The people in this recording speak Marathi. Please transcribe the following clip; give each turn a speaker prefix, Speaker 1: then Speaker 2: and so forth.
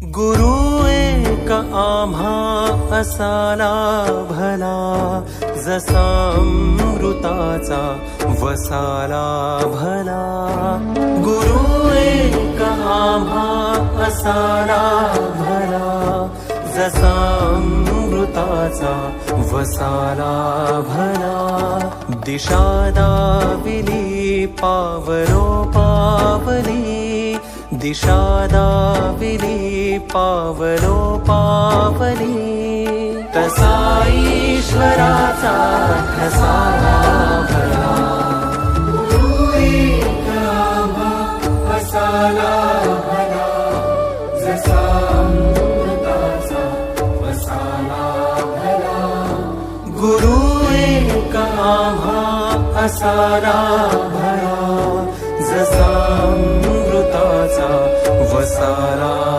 Speaker 1: गुरु एक आम्हा असाला भला, जसा अमृताचा वसाला भला. गुरु एक आम्हा असाला भला, जसा अमृताचा वसाला भला. दिशा दाविली पावलो पावली, दिशा दाविली पावलो पावली. तसा ईश्वराचा ठसा भला. गुरु एक आम्हा असाला भला, जसा अमृताचा वसाला भला. गुरु एक आम्हा असाला भला, जसा अमृताचा वसाला